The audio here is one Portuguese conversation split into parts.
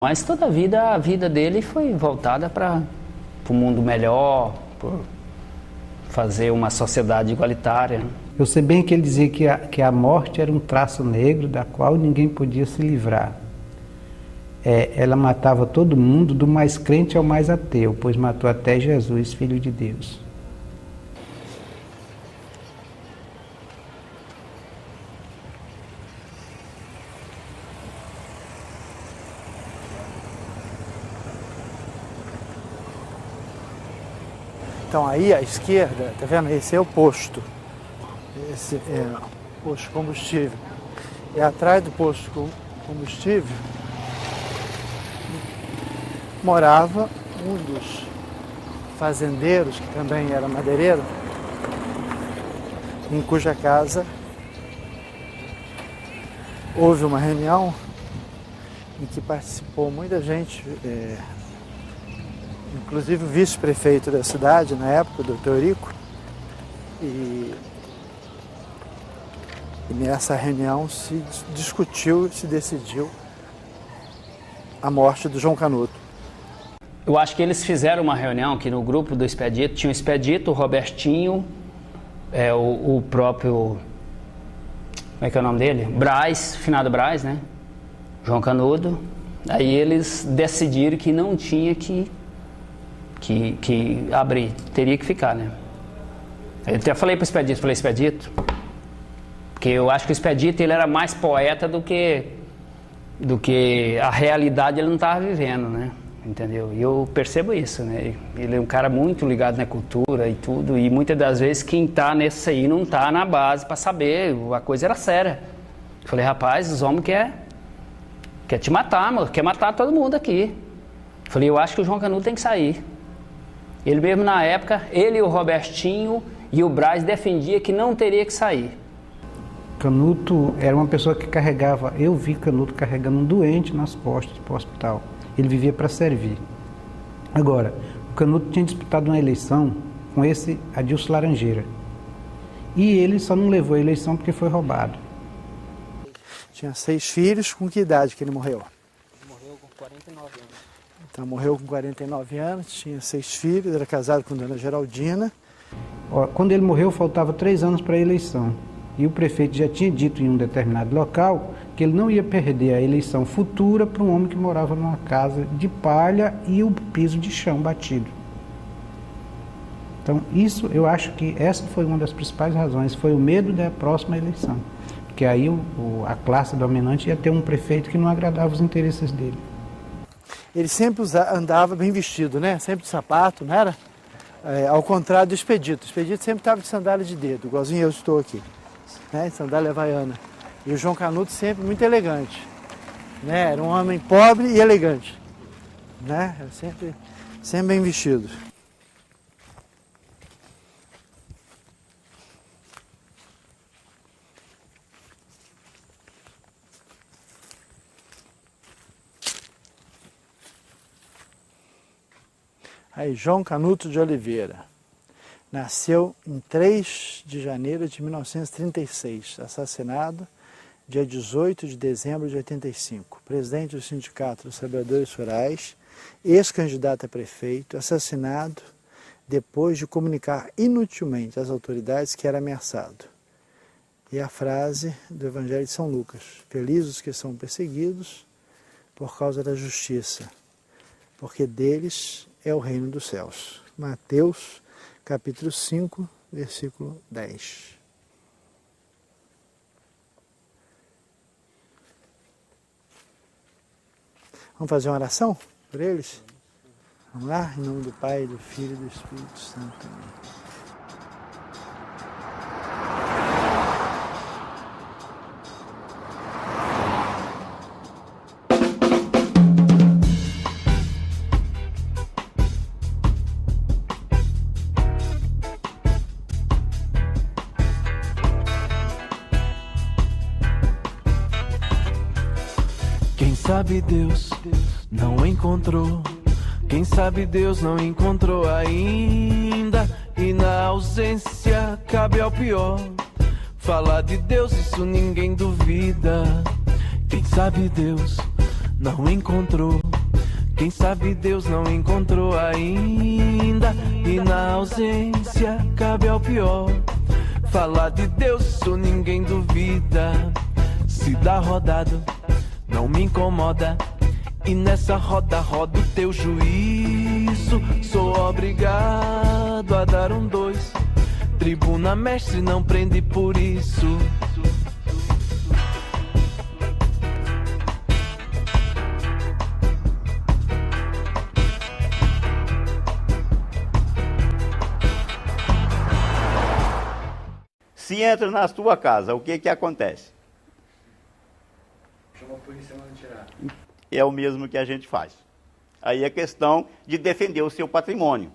Mas toda a vida dele foi voltada para um mundo melhor, por fazer uma sociedade igualitária. Eu sei bem que ele dizia que a morte era um traço negro da qual ninguém podia se livrar. Ela matava todo mundo, do mais crente ao mais ateu, pois matou até Jesus, Filho de Deus. Então aí à esquerda, tá vendo? Esse é o posto. Esse é o posto de combustível. E atrás do posto de combustível morava um dos fazendeiros, que também era madeireiro, em cuja casa houve uma reunião em que participou muita gente, inclusive o vice-prefeito da cidade na época, o doutor Eurico, e nessa reunião se discutiu, se decidiu a morte do João Canuto. Eu acho que eles fizeram uma reunião que no grupo do Expedito, tinha o Expedito, o Robertinho, o próprio, como é que é o nome dele? Braz, finado Braz, né? João Canudo. Aí eles decidiram que não tinha que abrir, teria que ficar, né? Eu até falei para o Expedito, porque eu acho que o Expedito ele era mais poeta do que a realidade ele não estava vivendo, né? Entendeu? E eu percebo isso, né? Ele é um cara muito ligado na cultura e tudo, e muitas das vezes quem tá nesse aí não tá na base para saber, a coisa era séria. Eu falei, rapaz, os homens quer te matar, mano, quer matar todo mundo aqui. Eu falei, eu acho que o João Canuto tem que sair. Ele mesmo na época, ele, o Robertinho e o Braz defendia que não teria que sair. Canuto era uma pessoa que carregava, eu vi Canuto carregando um doente nas costas para o hospital. Ele vivia para servir. Agora, o Canuto tinha disputado uma eleição com esse Adilson Laranjeira. E ele só não levou a eleição porque foi roubado. Tinha 6 filhos, com que idade que ele morreu? Ele morreu com 49 anos. Então morreu com 49 anos, tinha 6 filhos, era casado com dona Geraldina. Quando ele morreu, faltava 3 anos para a eleição. E o prefeito já tinha dito em um determinado local que ele não ia perder a eleição futura para um homem que morava numa casa de palha e o piso de chão batido. Então, isso, eu acho que essa foi uma das principais razões, foi o medo da próxima eleição. Porque aí a classe dominante ia ter um prefeito que não agradava os interesses dele. Ele sempre andava bem vestido, né? Sempre de sapato, não era? Ao contrário do Expedito. O Expedito sempre estava de sandália de dedo, igualzinho eu estou aqui. Né? Sandália havaiana. E o João Canuto sempre muito elegante. Né? Era um homem pobre e elegante. Né? Era sempre bem vestido. Aí, João Canuto de Oliveira. Nasceu em 3 de janeiro de 1936, assassinado dia 18 de dezembro de 85. Presidente do Sindicato dos Trabalhadores Rurais, ex-candidato a prefeito, assassinado depois de comunicar inutilmente às autoridades que era ameaçado. E a frase do Evangelho de São Lucas: felizes os que são perseguidos por causa da justiça, porque deles é o reino dos céus. Mateus, capítulo 5, versículo 10. Vamos fazer uma oração por eles? Vamos lá? Em nome do Pai, do Filho e do Espírito Santo. Amém. Quem sabe Deus não encontrou, quem sabe Deus não encontrou ainda, e na ausência cabe ao pior. Falar de Deus, isso ninguém duvida. Quem sabe Deus não encontrou. Quem sabe Deus não encontrou ainda. E na ausência cabe ao pior. Falar de Deus isso ninguém duvida. Se dá rodado, não me incomoda. E nessa roda roda o teu juízo. Sou obrigado a dar um 2. Tribuna mestre não prende por isso. Se entra na sua casa, o que acontece? Chama a polícia para tirar. É o mesmo que a gente faz. Aí é questão de defender o seu patrimônio.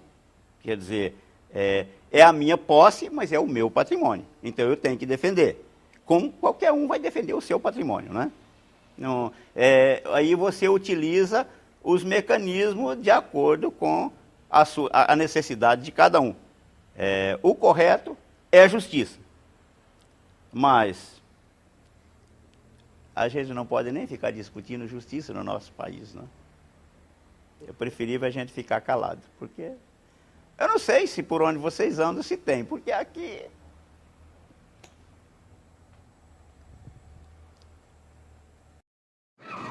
Quer dizer, é a minha posse, mas é o meu patrimônio. Então eu tenho que defender. Como qualquer um vai defender o seu patrimônio, né? Não, aí você utiliza os mecanismos de acordo com a necessidade de cada um. O correto é a justiça. Mas a gente não pode nem ficar discutindo justiça no nosso país, não. É preferível a gente ficar calado, porque eu não sei se por onde vocês andam se tem, porque aqui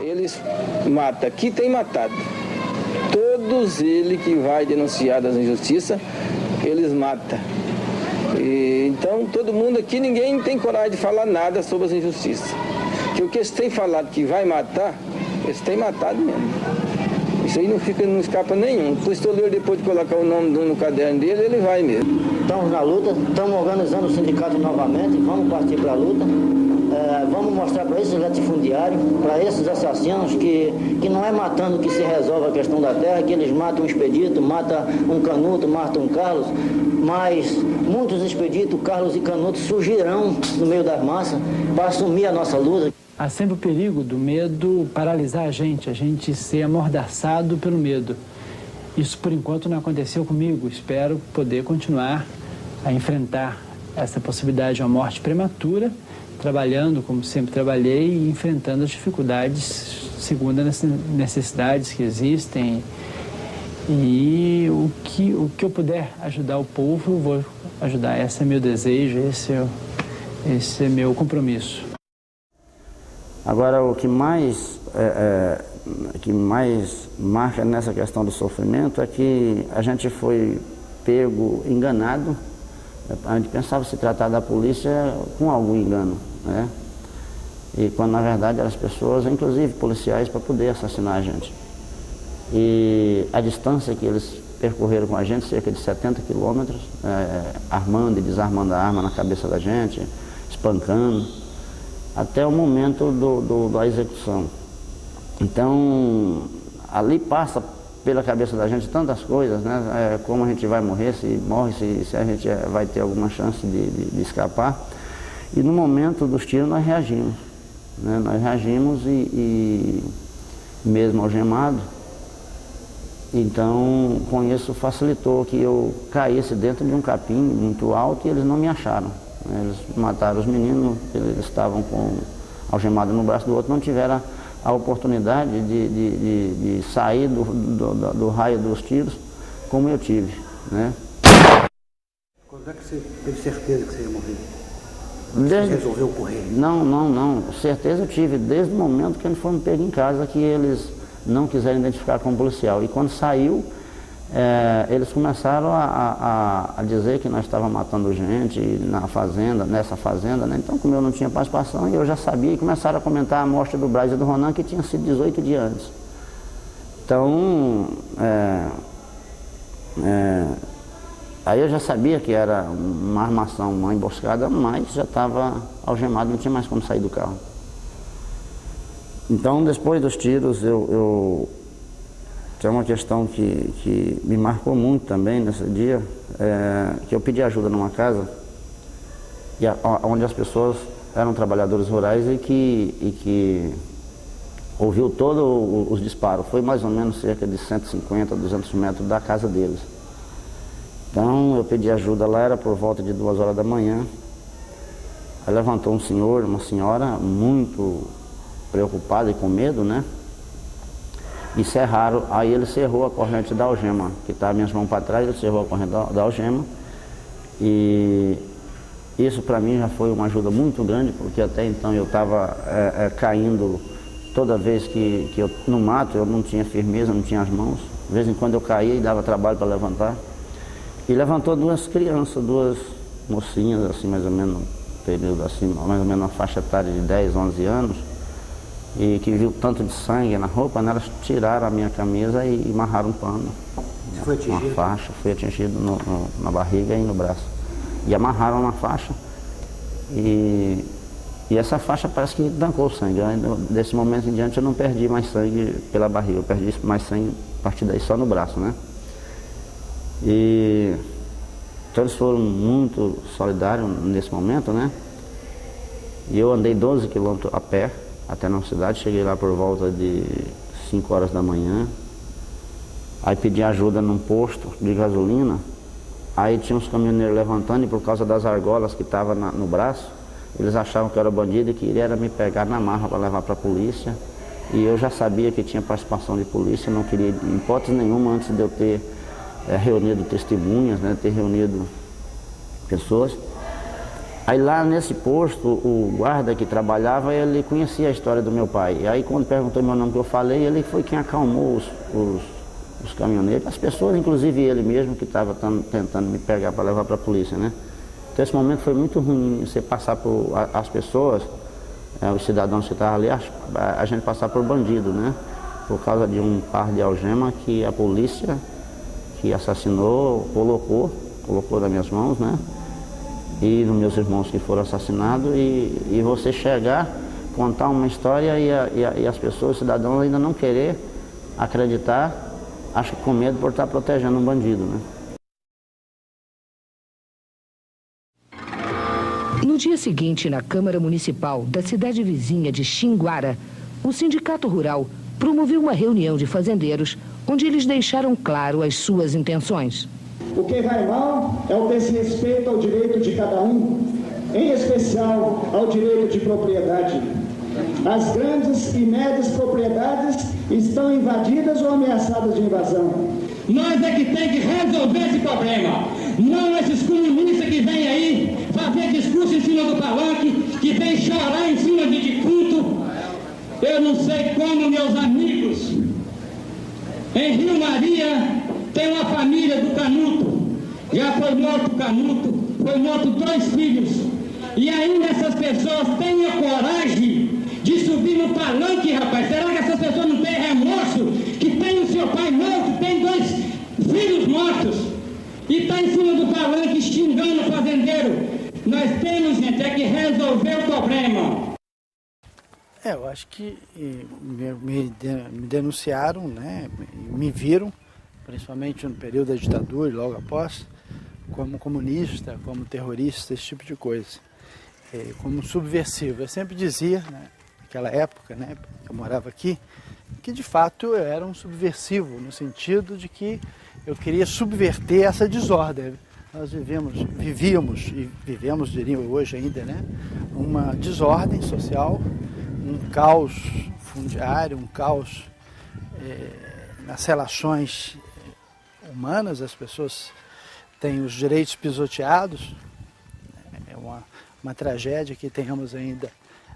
eles matam, aqui tem matado. Todos eles que vai denunciar das injustiças, eles matam. Então, todo mundo aqui, ninguém tem coragem de falar nada sobre as injustiças. Que o que eles têm falado que vai matar, eles têm matado mesmo. Isso aí não escapa nenhum. O pistoleiro, depois de colocar o nome no caderno dele, ele vai mesmo. Estamos na luta, estamos organizando o sindicato novamente, vamos partir para a luta. Vamos mostrar para esses latifundiários, para esses assassinos, que não é matando que se resolve a questão da terra, que eles matam um expedito, matam um Canuto, matam um Carlos, mas muitos expeditos, Carlos e Canuto, surgirão no meio das massas para assumir a nossa luta. Há sempre o perigo do medo paralisar a gente ser amordaçado pelo medo. Isso, por enquanto, não aconteceu comigo. Espero poder continuar a enfrentar essa possibilidade de uma morte prematura, trabalhando como sempre trabalhei e enfrentando as dificuldades segundo as necessidades que existem. E o que eu puder ajudar o povo, eu vou ajudar. Esse é meu desejo, esse é meu compromisso. Agora, o que mais marca nessa questão do sofrimento é que a gente foi pego enganado. A gente pensava se tratar da polícia com algum engano, né? E quando na verdade eram as pessoas, inclusive policiais, para poder assassinar a gente. E a distância que eles percorreram com a gente, cerca de 70 quilômetros, armando e desarmando a arma na cabeça da gente, espancando, até o momento da execução. Então, ali passa pela cabeça da gente tantas coisas, né? Como a gente vai morrer, se morre, se a gente vai ter alguma chance de escapar. E no momento dos tiros nós reagimos, né? Nós reagimos e mesmo algemado, então com isso facilitou que eu caísse dentro de um capim muito alto e eles não me acharam. Eles mataram os meninos, eles estavam algemados no braço do outro, não tiveram a oportunidade de sair do raio dos tiros como eu tive, né? Quando é que você teve certeza que você ia morrer? Você resolveu correr? Não. Certeza eu tive desde o momento que eles foram pegos em casa, que eles não quiseram identificar como policial. E quando saiu, eles começaram a dizer que nós estávamos matando gente nessa fazenda, né? Então, como eu não tinha participação, eu já sabia, e começaram a comentar a morte do Braz e do Ronan, que tinha sido 18 dias antes. Então, aí eu já sabia que era uma armação, uma emboscada, mas já estava algemado, não tinha mais como sair do carro. Então, depois dos tiros, tem uma questão que me marcou muito também nesse dia, que eu pedi ajuda numa casa onde as pessoas eram trabalhadores rurais e que ouviu todos os disparos. Foi mais ou menos cerca de 150, 200 metros da casa deles. Então eu pedi ajuda lá, era por volta de 2 horas da manhã. Aí levantou um senhor, uma senhora muito preocupada e com medo, né? e cerraram, aí ele cerrou a corrente da algema, que estava minhas mãos para trás, ele cerrou a corrente da algema, e isso para mim já foi uma ajuda muito grande, porque até então eu estava caindo toda vez que eu no mato, eu não tinha firmeza, não tinha as mãos, de vez em quando eu caía e dava trabalho para levantar, e levantou duas crianças, duas mocinhas, assim mais ou menos, um período assim, mais ou menos uma faixa etária de 10, 11 anos, e que viu tanto de sangue na roupa, né, elas tiraram a minha camisa e amarraram um pano. Foi atingido? Uma faixa, fui atingido na barriga e no braço. E amarraram uma faixa e essa faixa parece que tancou o sangue. Desse momento em diante eu não perdi mais sangue pela barriga, eu perdi mais sangue a partir daí só no braço, né? E então eles foram muito solidários nesse momento, né? E eu andei 12 quilômetros a pé até na cidade, cheguei lá por volta de 5 horas da manhã. Aí pedi ajuda num posto de gasolina, aí tinha uns caminhoneiros levantando e por causa das argolas que estavam no braço, eles achavam que eu era bandido e queriam me pegar na marra para levar para a polícia. E eu já sabia que tinha participação de polícia, não queria, em hipótese nenhuma, antes de eu ter reunido testemunhas, né, ter reunido pessoas. Aí lá nesse posto, o guarda que trabalhava, ele conhecia a história do meu pai. E aí quando perguntou meu nome que eu falei, ele foi quem acalmou os caminhoneiros, as pessoas, inclusive ele mesmo, que estava tentando me pegar para levar para a polícia, né? Então esse momento foi muito ruim, você passar por as pessoas, os cidadãos que estavam ali, a gente passar por bandido, né? Por causa de um par de algema que a polícia que assassinou colocou nas minhas mãos, né? E nos meus irmãos que foram assassinados, e você chegar, contar uma história e as pessoas, os cidadãos ainda não querer acreditar, acho que com medo por estar protegendo um bandido, né? No dia seguinte, na Câmara Municipal da cidade vizinha de Xinguara, o Sindicato Rural promoveu uma reunião de fazendeiros, onde eles deixaram claro as suas intenções. O que vai mal é o desrespeito ao direito de cada um, em especial ao direito de propriedade. As grandes e médias propriedades estão invadidas ou ameaçadas de invasão. Nós é que tem que resolver esse problema. Não esses comunistas que vêm aí fazer discurso em cima do palanque, que vêm chorar em cima de defunto. Eu não sei como, meus amigos, em Rio Maria tem uma família do Canuto. Já foi morto o Canuto, foi morto 2 filhos. E ainda essas pessoas têm a coragem de subir no palanque, rapaz. Será que essas pessoas não têm remorso? Que tem o seu pai morto, tem 2 filhos mortos, e está em cima do palanque xingando o fazendeiro. Nós temos, gente, é que resolver o problema. Eu acho que me denunciaram, né, me viram, principalmente no período da ditadura e logo após, como comunista, como terrorista, esse tipo de coisa, como subversivo. Eu sempre dizia, né, naquela época, né, eu morava aqui, que de fato eu era um subversivo, no sentido de que eu queria subverter essa desordem. Nós vivíamos e vivemos, diria hoje ainda, né, uma desordem social, um caos fundiário, um caos nas relações humanas. As pessoas têm os direitos pisoteados. É uma tragédia que tenhamos ainda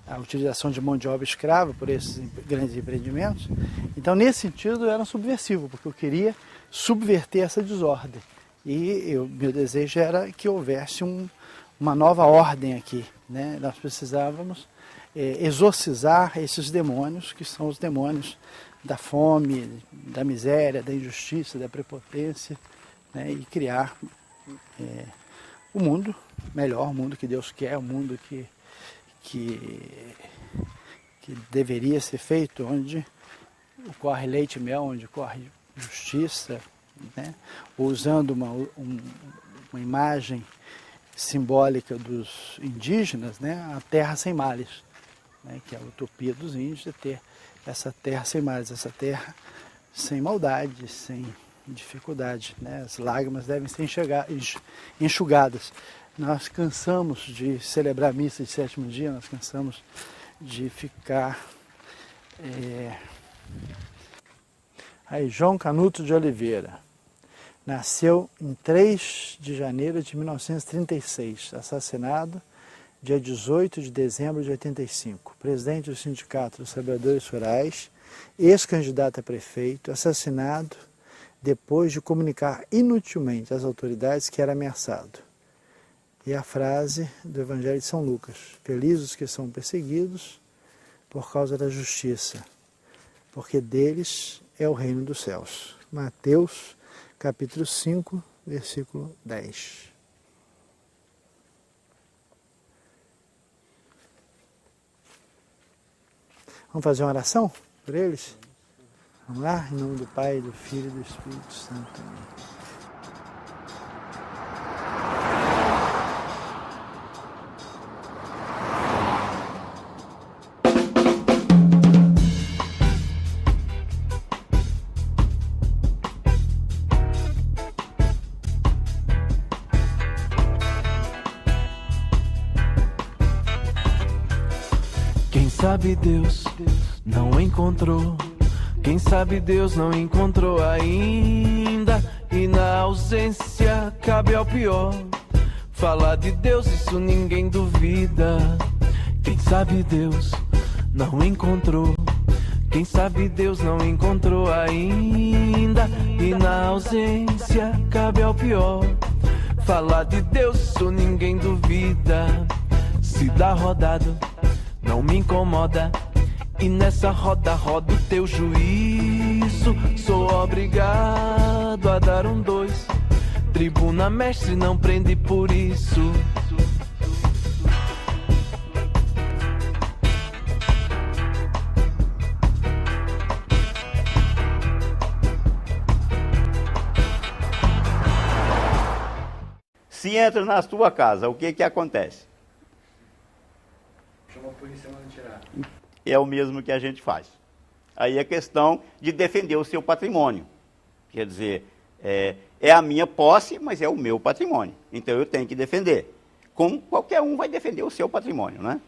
a utilização de mão de obra escrava por esses grandes empreendimentos. Então, nesse sentido, eu era um subversivo, porque eu queria subverter essa desordem. E meu desejo era que houvesse uma nova ordem aqui, né? Nós precisávamos exorcizar esses demônios, que são os demônios da fome, da miséria, da injustiça, da prepotência, né? E criar o mundo melhor, o mundo que Deus quer, o mundo que deveria ser feito, onde corre leite e mel, onde corre justiça, né? Usando uma imagem simbólica dos indígenas, né? A terra sem males, né? Que é a utopia dos índios, é ter essa terra sem males, essa terra sem maldade, sem dificuldade, né? As lágrimas devem ser enxugadas. Nós cansamos de celebrar a missa de 7º dia, nós cansamos de ficar Aí, João Canuto de Oliveira. Nasceu em 3 de janeiro de 1936, assassinado dia 18 de dezembro de 85. Presidente do Sindicato dos Trabalhadores Rurais, ex-candidato a prefeito, assassinado depois de comunicar inutilmente às autoridades que era ameaçado. E a frase do Evangelho de São Lucas: felizes os que são perseguidos por causa da justiça, porque deles é o reino dos céus. Mateus, capítulo 5, versículo 10. Vamos fazer uma oração por eles? Vamos lá? Em nome do Pai, do Filho e do Espírito Santo. Amém. Quem sabe Deus não encontrou, quem sabe Deus não encontrou ainda, e na ausência cabe ao pior. Falar de Deus, isso ninguém duvida. Quem sabe Deus não encontrou, quem sabe Deus não encontrou ainda, e na ausência cabe ao pior. Falar de Deus, isso ninguém duvida. Se dá rodada, não me incomoda, e nessa roda roda o teu juízo. Sou obrigado a dar um 2. Tribuna mestre não prende por isso. Se entra na tua casa, o que que acontece? Chama a polícia para tirar. É o mesmo que a gente faz. Aí é questão de defender o seu patrimônio. Quer dizer, é a minha posse, mas é o meu patrimônio. Então eu tenho que defender. Como qualquer um vai defender o seu patrimônio, né?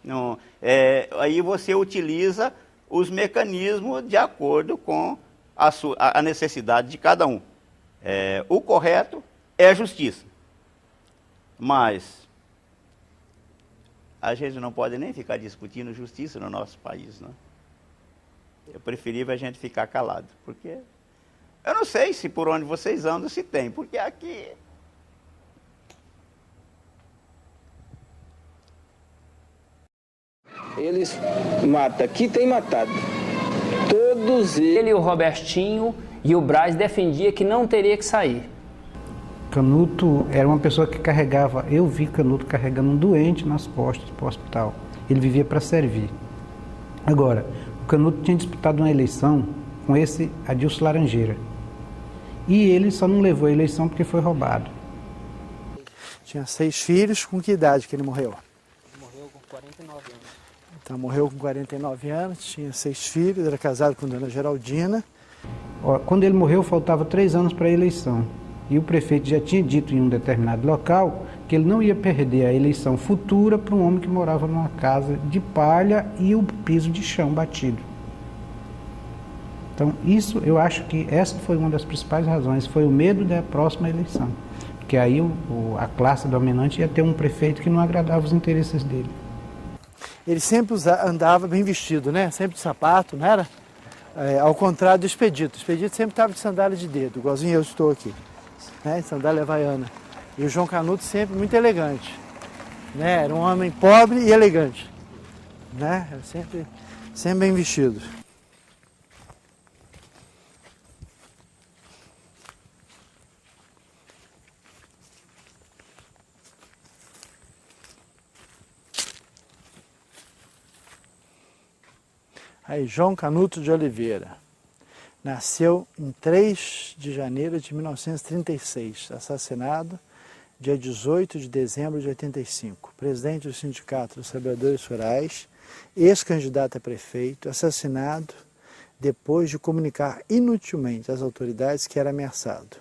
Não, aí você utiliza os mecanismos de acordo com a necessidade de cada um. O correto é a justiça. Mas a gente não pode nem ficar discutindo justiça no nosso país, né? É preferível a gente ficar calado, porque eu não sei se por onde vocês andam se tem, porque aqui eles matam, aqui tem matado. Todos eles. Ele, o Robertinho e o Braz defendia que não teria que sair. Canuto era uma pessoa que carregava, eu vi Canuto carregando um doente nas costas para o hospital. Ele vivia para servir. Agora, o Canuto tinha disputado uma eleição com esse Adilson Laranjeira. E ele só não levou a eleição porque foi roubado. Tinha 6 filhos, com que idade que ele morreu? Ele morreu com 49 anos. Então morreu com 49 anos, tinha 6 filhos, era casado com Dona Geraldina. Quando ele morreu, faltava 3 anos para a eleição. E o prefeito já tinha dito em um determinado local que ele não ia perder a eleição futura para um homem que morava numa casa de palha e o piso de chão batido. Então, isso, eu acho que essa foi uma das principais razões, foi o medo da próxima eleição. Porque aí a classe dominante ia ter um prefeito que não agradava os interesses dele. Ele sempre andava bem vestido, né? Sempre de sapato, não era? Ao contrário do Expedito. O Expedito sempre estava de sandália de dedo, igualzinho eu estou aqui. Né, sandália havaiana. E o João Canuto sempre muito elegante. Né? Era um homem pobre e elegante. Né? Era sempre bem vestido. Aí, João Canuto de Oliveira. Nasceu em 3 de janeiro de 1936, assassinado dia 18 de dezembro de 85. Presidente do Sindicato dos Trabalhadores Rurais, ex-candidato a prefeito, assassinado depois de comunicar inutilmente às autoridades que era ameaçado.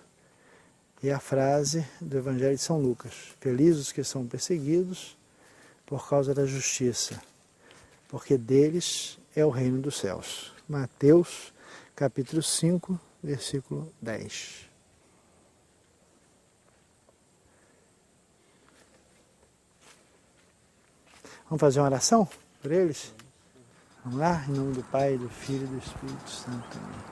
E a frase do Evangelho de São Lucas: felizes os que são perseguidos por causa da justiça, porque deles é o reino dos céus. Mateus, capítulo 5, versículo 10. Vamos fazer uma oração por eles? Vamos lá? Em nome do Pai, do Filho e do Espírito Santo. Amém.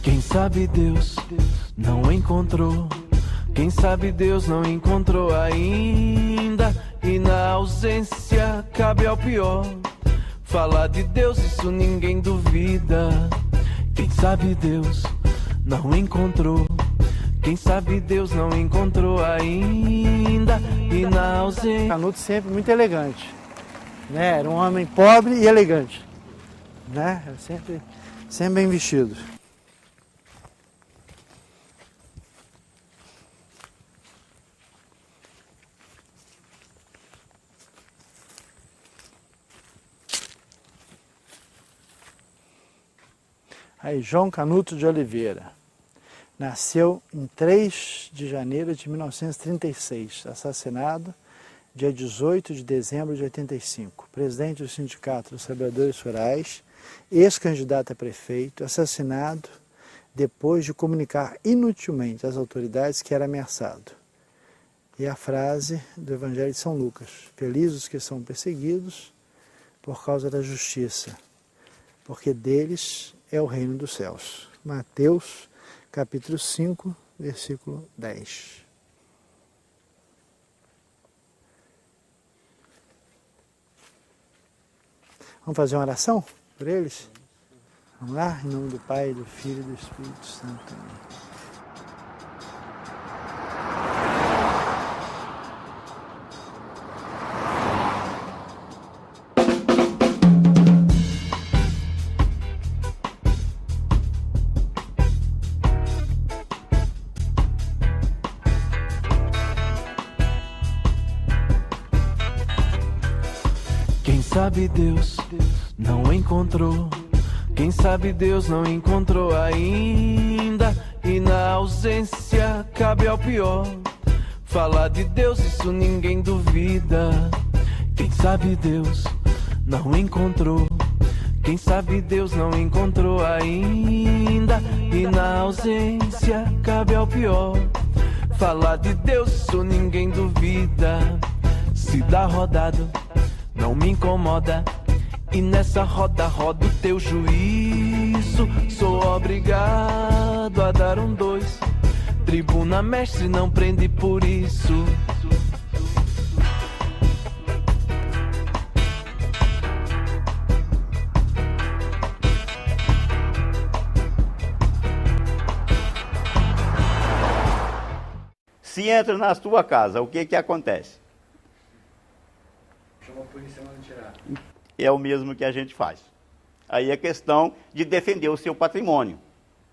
Quem sabe Deus não encontrou, quem sabe Deus não encontrou ainda, e na ausência cabe ao pior. Falar de Deus, isso ninguém duvida. Quem sabe Deus não encontrou, quem sabe Deus não encontrou ainda, e na ausência... Canuto sempre muito elegante, né? Era um homem pobre e elegante, né? Era sempre bem vestido. Aí, João Canuto de Oliveira, nasceu em 3 de janeiro de 1936, assassinado dia 18 de dezembro de 85, presidente do Sindicato dos Trabalhadores Rurais, ex-candidato a prefeito, assassinado depois de comunicar inutilmente às autoridades que era ameaçado. E a frase do Evangelho de São Lucas: felizes os que são perseguidos por causa da justiça, porque deles é o reino dos céus. Mateus, capítulo 5, versículo 10. Vamos fazer uma oração por eles? Vamos lá? Em nome do Pai, do Filho e do Espírito Santo. Amém. Quem sabe Deus não encontrou, quem sabe Deus não encontrou ainda, e na ausência cabe ao pior. Falar de Deus, isso ninguém duvida. Quem sabe Deus não encontrou, quem sabe Deus não encontrou ainda, e na ausência cabe ao pior. Falar de Deus, isso ninguém duvida. Se dá rodado, não me incomoda, e nessa roda roda o teu juízo. Sou obrigado a dar um 2. Tribuna mestre não prende por isso. Se entra na tua casa, o que acontece? Chama a polícia para tirar. É o mesmo que a gente faz. Aí é questão de defender o seu patrimônio.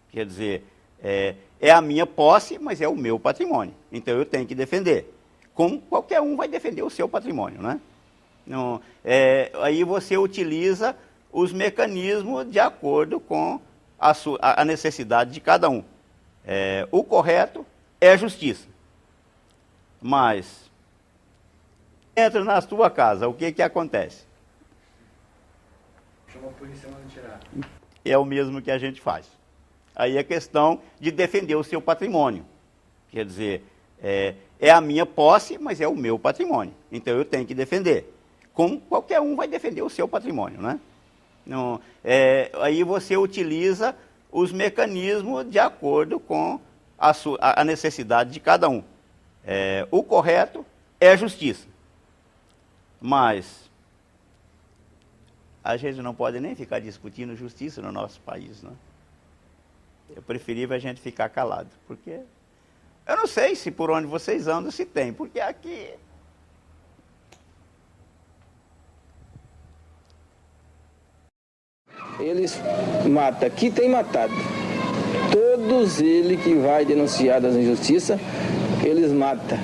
Quer dizer, é a minha posse, mas é o meu patrimônio. Então eu tenho que defender. Como qualquer um vai defender o seu patrimônio, né? Não, aí você utiliza os mecanismos de acordo com a necessidade de cada um. O correto é a justiça. Mas entra na tua casa, o que acontece? Chama a polícia para tirar. É o mesmo que a gente faz. Aí é questão de defender o seu patrimônio. Quer dizer, é a minha posse, mas é o meu patrimônio. Então eu tenho que defender. Como qualquer um vai defender o seu patrimônio, né? Não, aí você utiliza os mecanismos de acordo com a necessidade de cada um. O correto é a justiça. Mas a gente não pode nem ficar discutindo justiça no nosso país, né? É preferível a gente ficar calado, porque eu não sei se por onde vocês andam se tem, porque aqui... Eles matam, aqui tem matado. Todos eles que vai denunciar das injustiças, eles matam.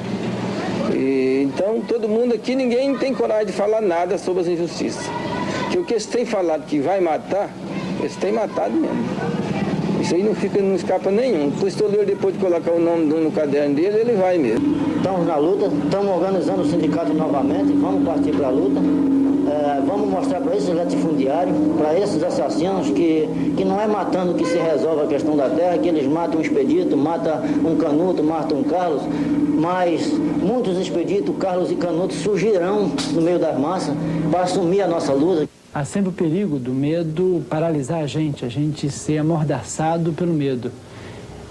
Então, todo mundo aqui, ninguém tem coragem de falar nada sobre as injustiças. Que o que eles têm falado que vai matar, eles têm matado mesmo. Isso aí não escapa nenhum. O pistoleiro, depois de colocar o nome no caderno dele, ele vai mesmo. Estamos na luta, estamos organizando o sindicato novamente, vamos partir para a luta. Vamos mostrar para esses latifundiários, para esses assassinos, que não é matando que se resolve a questão da terra, que eles matam um expedito, matam um Canuto, matam um Carlos, mas muitos expeditos, Carlos e Canuto, surgirão no meio das massas para assumir a nossa luta. Há sempre o perigo do medo paralisar a gente ser amordaçado pelo medo.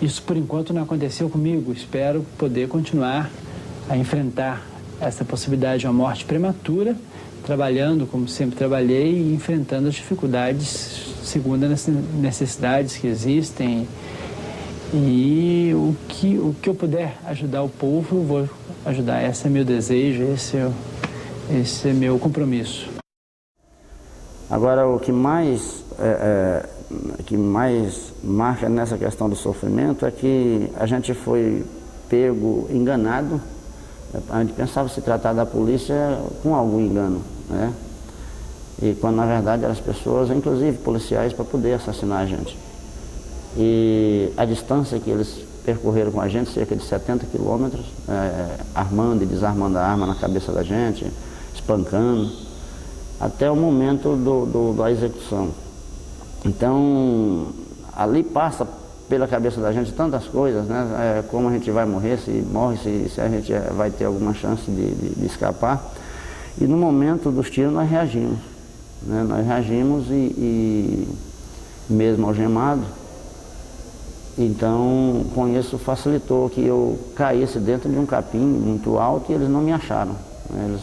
Isso, por enquanto, não aconteceu comigo. Espero poder continuar a enfrentar essa possibilidade de uma morte prematura, trabalhando como sempre trabalhei e enfrentando as dificuldades segundo as necessidades que existem. E o que eu puder ajudar o povo, eu vou ajudar. Esse é meu desejo, esse é meu compromisso. Agora, o que mais marca nessa questão do sofrimento é que a gente foi pego enganado. A gente pensava se tratar da polícia com algum engano, né? E quando na verdade eram as pessoas, inclusive policiais, para poder assassinar a gente. E a distância que eles percorreram com a gente, cerca de 70 quilômetros, armando e desarmando a arma na cabeça da gente, espancando, até o momento da execução. Então, ali passa pela cabeça da gente tantas coisas, né? Como a gente vai morrer, se morre, se a gente vai ter alguma chance de escapar. E no momento dos tiros nós reagimos, né? Nós reagimos e mesmo algemado. Então, com isso facilitou que eu caísse dentro de um capim muito alto e eles não me acharam. Eles